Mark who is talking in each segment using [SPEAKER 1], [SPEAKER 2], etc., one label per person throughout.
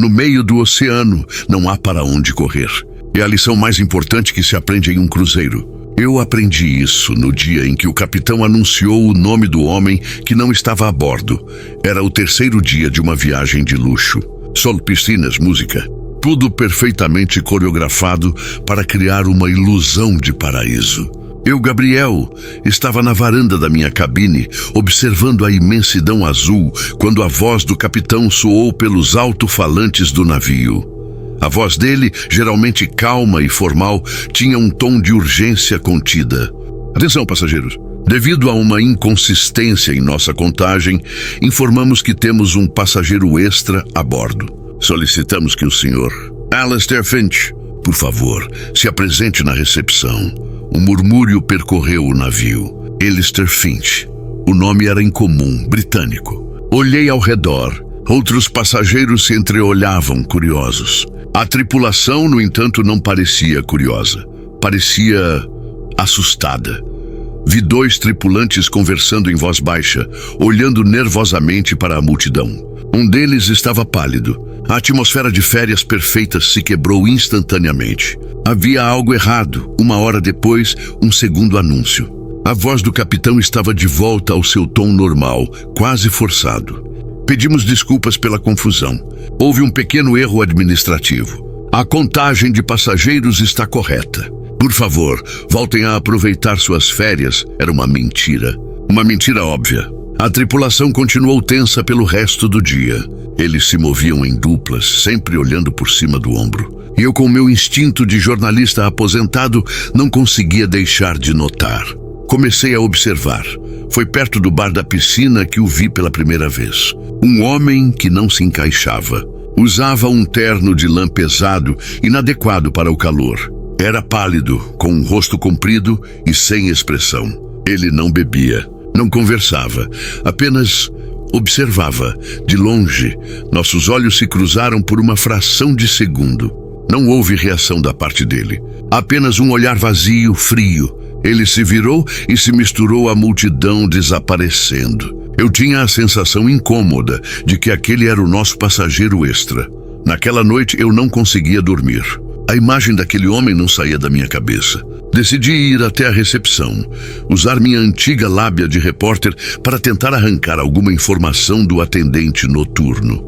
[SPEAKER 1] No meio do oceano, não há para onde correr. É a lição mais importante que se aprende em um cruzeiro. Eu aprendi isso no dia em que o capitão anunciou o nome do homem que não estava a bordo. Era o terceiro dia de uma viagem de luxo. Sol, piscinas, música. Tudo perfeitamente coreografado para criar uma ilusão de paraíso. Eu, Gabriel, estava na varanda da minha cabine, observando a imensidão azul, quando a voz do capitão soou pelos alto-falantes do navio. A voz dele, geralmente calma e formal, tinha um tom de urgência contida. Atenção, passageiros. Devido a uma inconsistência em nossa contagem, informamos que temos um passageiro extra a bordo. Solicitamos que o senhor Alistair Finch, por favor, se apresente na recepção. Um murmúrio percorreu o navio. Alistair Finch. O nome era incomum, britânico. Olhei ao redor. Outros passageiros se entreolhavam, curiosos. A tripulação, no entanto, não parecia curiosa. Parecia assustada. Vi 2 tripulantes conversando em voz baixa, olhando nervosamente para a multidão. Um deles estava pálido. A atmosfera de férias perfeitas se quebrou instantaneamente. Havia algo errado. 1 hora depois, um segundo anúncio. A voz do capitão estava de volta ao seu tom normal, quase forçado. Pedimos desculpas pela confusão. Houve um pequeno erro administrativo. A contagem de passageiros está correta. Por favor, voltem a aproveitar suas férias. Era uma mentira. Uma mentira óbvia. A tripulação continuou tensa pelo resto do dia. Eles se moviam em duplas, sempre olhando por cima do ombro. E eu, com meu instinto de jornalista aposentado, não conseguia deixar de notar. Comecei a observar. Foi perto do bar da piscina que o vi pela primeira vez. Um homem que não se encaixava. Usava um terno de lã pesado, inadequado para o calor. Era pálido, com um rosto comprido e sem expressão. Ele não bebia, não conversava, apenas observava, de longe. Nossos olhos se cruzaram por uma fração de segundo. Não houve reação da parte dele. Apenas um olhar vazio, frio. Ele se virou e se misturou à multidão, desaparecendo. Eu tinha a sensação incômoda de que aquele era o nosso passageiro extra. Naquela noite eu não conseguia dormir. A imagem daquele homem não saía da minha cabeça. Decidi ir até a recepção, usar minha antiga lábia de repórter para tentar arrancar alguma informação do atendente noturno.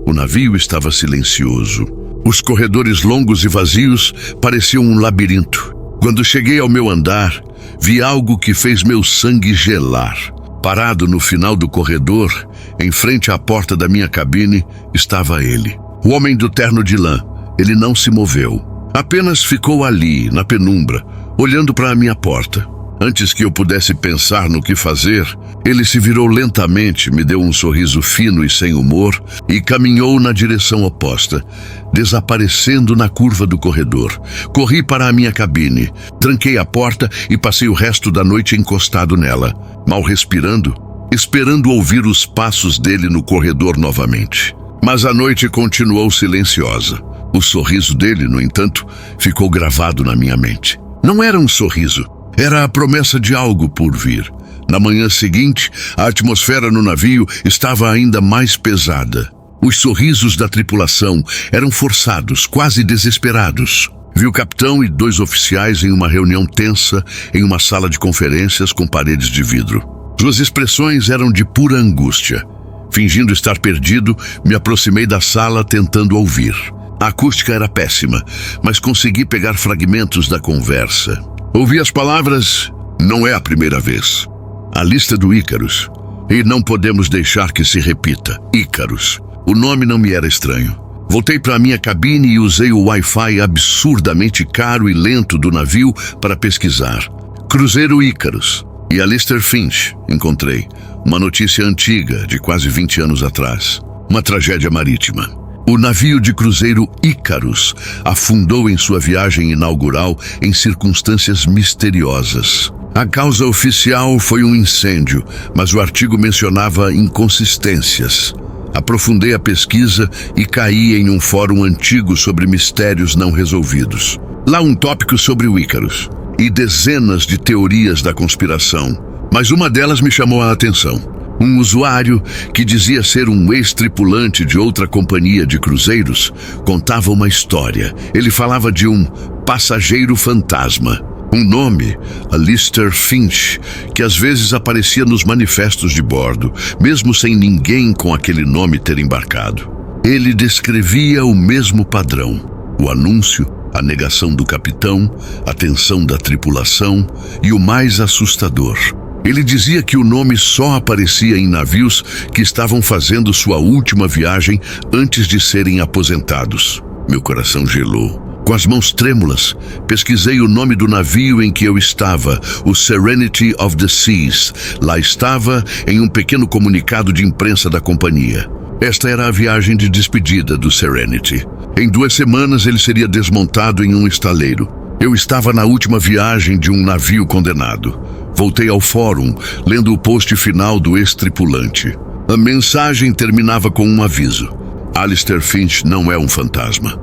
[SPEAKER 1] O navio estava silencioso. Os corredores longos e vazios pareciam um labirinto. Quando cheguei ao meu andar, vi algo que fez meu sangue gelar. Parado no final do corredor, em frente à porta da minha cabine, estava ele. O homem do terno de lã. Ele não se moveu. Apenas ficou ali, na penumbra, olhando para a minha porta. Antes que eu pudesse pensar no que fazer, ele se virou lentamente, me deu um sorriso fino e sem humor e caminhou na direção oposta, desaparecendo na curva do corredor. Corri para a minha cabine, tranquei a porta e passei o resto da noite encostado nela, mal respirando, esperando ouvir os passos dele no corredor novamente. Mas a noite continuou silenciosa. O sorriso dele, no entanto, ficou gravado na minha mente. Não era um sorriso. Era a promessa de algo por vir. Na manhã seguinte, a atmosfera no navio estava ainda mais pesada. Os sorrisos da tripulação eram forçados, quase desesperados. Vi o capitão e 2 oficiais em uma reunião tensa em uma sala de conferências com paredes de vidro. Suas expressões eram de pura angústia. Fingindo estar perdido, me aproximei da sala tentando ouvir. A acústica era péssima, mas consegui pegar fragmentos da conversa. Ouvi as palavras: "Não é a primeira vez." A lista do Ícaros. E não podemos deixar que se repita. Ícaros. O nome não me era estranho. Voltei para a minha cabine e usei o Wi-Fi absurdamente caro e lento do navio para pesquisar. Cruzeiro Ícaros. E Alistair Finch, encontrei. Uma notícia antiga, de quase 20 anos atrás. Uma tragédia marítima. O navio de cruzeiro Ícaros afundou em sua viagem inaugural em circunstâncias misteriosas. A causa oficial foi um incêndio, mas o artigo mencionava inconsistências. Aprofundei a pesquisa e caí em um fórum antigo sobre mistérios não resolvidos. Lá um tópico sobre o Ícaros e dezenas de teorias da conspiração, mas uma delas me chamou a atenção. Um usuário, que dizia ser um ex-tripulante de outra companhia de cruzeiros, contava uma história. Ele falava de um passageiro fantasma. Um nome, Alistair Finch, que às vezes aparecia nos manifestos de bordo, mesmo sem ninguém com aquele nome ter embarcado. Ele descrevia o mesmo padrão: o anúncio, a negação do capitão, a tensão da tripulação e o mais assustador: ele dizia que o nome só aparecia em navios que estavam fazendo sua última viagem antes de serem aposentados. Meu coração gelou. Com as mãos trêmulas, pesquisei o nome do navio em que eu estava, o Serenity of the Seas. Lá estava em um pequeno comunicado de imprensa da companhia. Esta era a viagem de despedida do Serenity. Em 2 semanas ele seria desmontado em um estaleiro. Eu estava na última viagem de um navio condenado. Voltei ao fórum, lendo o post final do ex-tripulante. A mensagem terminava com um aviso: Alistair Finch não é um fantasma.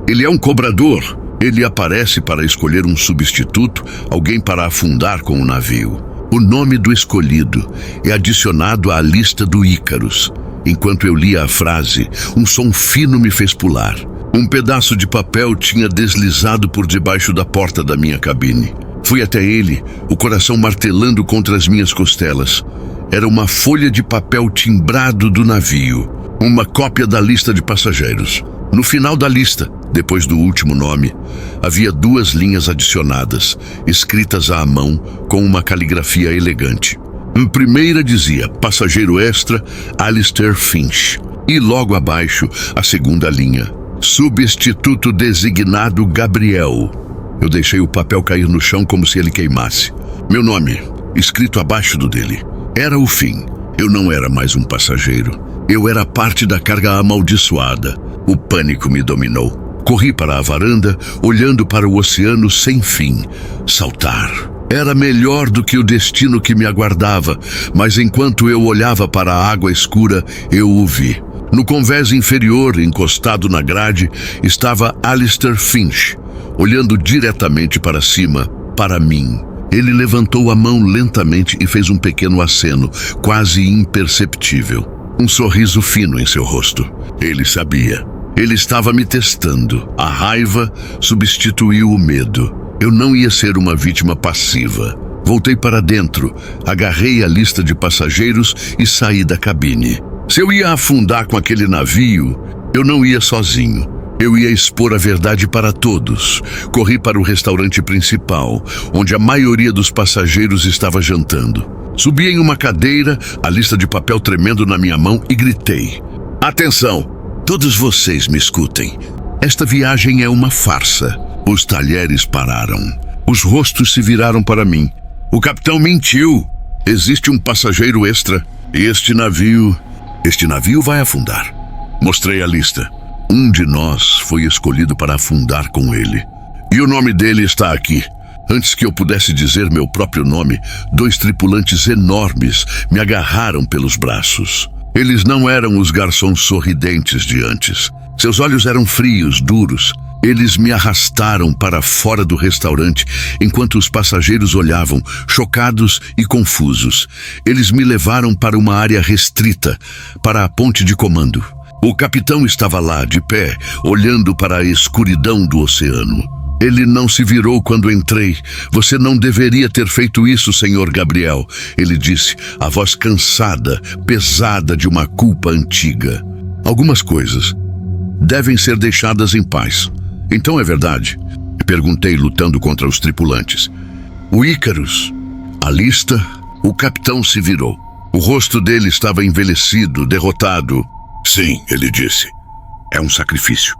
[SPEAKER 1] Ele é um cobrador. Ele aparece para escolher um substituto, alguém para afundar com o navio. O nome do escolhido é adicionado à lista do Ícaros. Enquanto eu lia a frase, um som fino me fez pular. Um pedaço de papel tinha deslizado por debaixo da porta da minha cabine. Fui até ele, o coração martelando contra as minhas costelas. Era uma folha de papel timbrado do navio, uma cópia da lista de passageiros. No final da lista, depois do último nome, havia 2 linhas adicionadas, escritas à mão com uma caligrafia elegante. A primeira dizia: passageiro extra, Alistair Finch. E logo abaixo, a segunda linha: substituto designado Gabriel. Eu deixei o papel cair no chão como se ele queimasse. Meu nome, escrito abaixo do dele. Era o fim. Eu não era mais um passageiro. Eu era parte da carga amaldiçoada. O pânico me dominou. Corri para a varanda, olhando para o oceano sem fim. Saltar era melhor do que o destino que me aguardava, mas enquanto eu olhava para a água escura, eu o vi. No convés inferior, encostado na grade, estava Alistair Finch, olhando diretamente para cima, para mim. Ele levantou a mão lentamente e fez um pequeno aceno, quase imperceptível. Um sorriso fino em seu rosto. Ele sabia. Ele estava me testando. A raiva substituiu o medo. Eu não ia ser uma vítima passiva. Voltei para dentro, agarrei a lista de passageiros e saí da cabine. Se eu ia afundar com aquele navio, eu não ia sozinho. Eu ia expor a verdade para todos. Corri para o restaurante principal, onde a maioria dos passageiros estava jantando. Subi em uma cadeira, a lista de papel tremendo na minha mão, e gritei: atenção! Todos vocês me escutem. Esta viagem é uma farsa. Os talheres pararam. Os rostos se viraram para mim. O capitão mentiu. Existe um passageiro extra. E este navio vai afundar. Mostrei a lista. Um de nós foi escolhido para afundar com ele. E o nome dele está aqui. Antes que eu pudesse dizer meu próprio nome, 2 tripulantes enormes me agarraram pelos braços. Eles não eram os garçons sorridentes de antes. Seus olhos eram frios, duros. Eles me arrastaram para fora do restaurante, enquanto os passageiros olhavam, chocados e confusos. Eles me levaram para uma área restrita, para a ponte de comando. O capitão estava lá, de pé, olhando para a escuridão do oceano. Ele não se virou quando entrei. Você não deveria ter feito isso, Senhor Gabriel, ele disse, a voz cansada, pesada de uma culpa antiga. Algumas coisas devem ser deixadas em paz. Então é verdade? Perguntei, lutando contra os tripulantes. O Ícaros, a lista, o capitão se virou. O rosto dele estava envelhecido, derrotado. Sim, ele disse. É um sacrifício.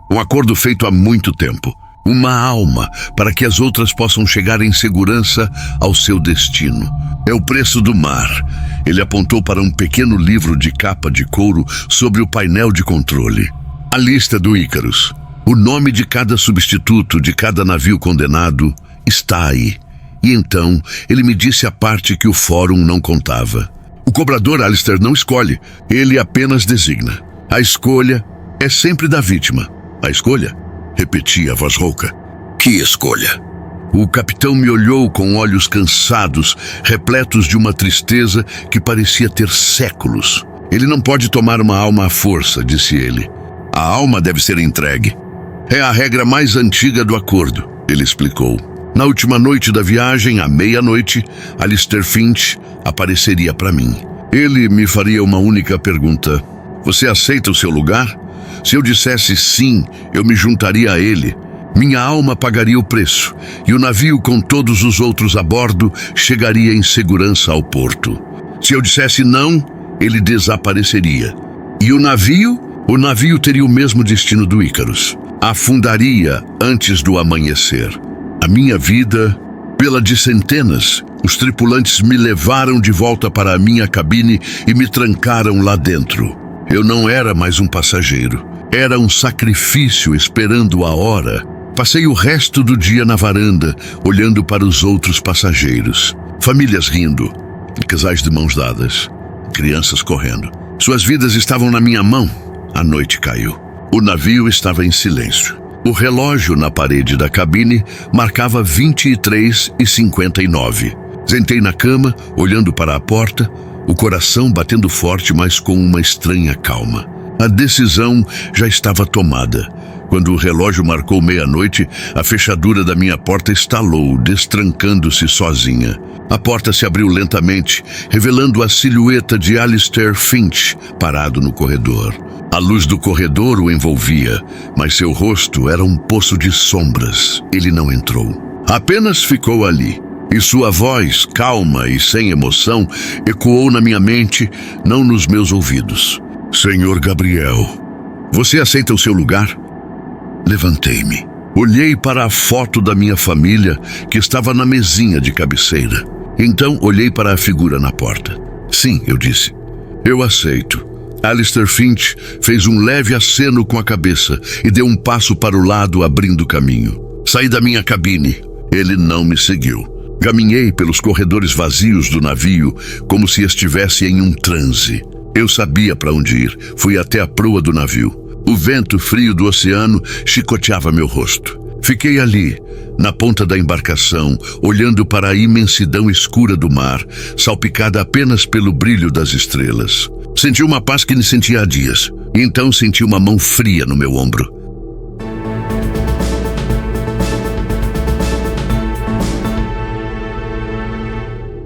[SPEAKER 1] Um acordo feito há muito tempo. Uma alma para que as outras possam chegar em segurança ao seu destino. É o preço do mar. Ele apontou para um pequeno livro de capa de couro sobre o painel de controle. A lista do Ícaros. O nome de cada substituto de cada navio condenado está aí. E então ele me disse a parte que o fórum não contava. O cobrador Alistair não escolhe, ele apenas designa. A escolha é sempre da vítima. A escolha? Repeti a voz rouca. Que escolha? O capitão me olhou com olhos cansados, repletos de uma tristeza que parecia ter séculos. Ele não pode tomar uma alma à força, disse ele. A alma deve ser entregue. É a regra mais antiga do acordo, ele explicou. Na última noite da viagem, à meia-noite, Alistair Finch apareceria para mim. Ele me faria uma única pergunta. Você aceita o seu lugar? Se eu dissesse sim, eu me juntaria a ele. Minha alma pagaria o preço, e o navio com todos os outros a bordo chegaria em segurança ao porto. Se eu dissesse não, ele desapareceria. E o navio? O navio teria o mesmo destino do Ícaros. Afundaria antes do amanhecer. A minha vida, pela de centenas, os tripulantes me levaram de volta para a minha cabine e me trancaram lá dentro. Eu não era mais um passageiro. Era um sacrifício esperando a hora. Passei o resto do dia na varanda, olhando para os outros passageiros. Famílias rindo, casais de mãos dadas, crianças correndo. Suas vidas estavam na minha mão. A noite caiu. O navio estava em silêncio. O relógio na parede da cabine marcava 23h59. Sentei na cama, olhando para a porta, o coração batendo forte, mas com uma estranha calma. A decisão já estava tomada. Quando o relógio marcou meia-noite, a fechadura da minha porta estalou, destrancando-se sozinha. A porta se abriu lentamente, revelando a silhueta de Alistair Finch, parado no corredor. A luz do corredor o envolvia, mas seu rosto era um poço de sombras. Ele não entrou. Apenas ficou ali. E sua voz, calma e sem emoção, ecoou na minha mente, não nos meus ouvidos. Senhor Gabriel, você aceita o seu lugar? Levantei-me. Olhei para a foto da minha família, que estava na mesinha de cabeceira. Então olhei para a figura na porta. Sim, eu disse. Eu aceito. Alistair Finch fez um leve aceno com a cabeça e deu um passo para o lado, abrindo caminho. Saí da minha cabine. Ele não me seguiu. Caminhei pelos corredores vazios do navio, como se estivesse em um transe. Eu sabia para onde ir. Fui até a proa do navio. O vento frio do oceano chicoteava meu rosto. Fiquei ali, na ponta da embarcação, olhando para a imensidão escura do mar, salpicada apenas pelo brilho das estrelas. Senti uma paz que nem sentia há dias. Então senti uma mão fria no meu ombro.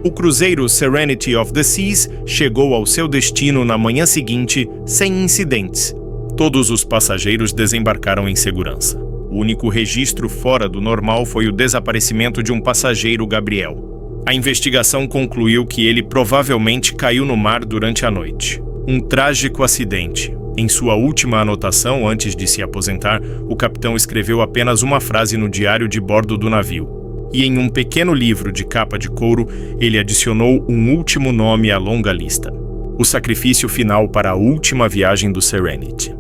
[SPEAKER 2] O cruzeiro Serenity of the Seas chegou ao seu destino na manhã seguinte, sem incidentes. Todos os passageiros desembarcaram em segurança. O único registro fora do normal foi o desaparecimento de um passageiro, Gabriel. A investigação concluiu que ele provavelmente caiu no mar durante a noite. Um trágico acidente. Em sua última anotação, antes de se aposentar, o capitão escreveu apenas uma frase no diário de bordo do navio. E em um pequeno livro de capa de couro, ele adicionou um último nome à longa lista: o sacrifício final para a última viagem do Serenity.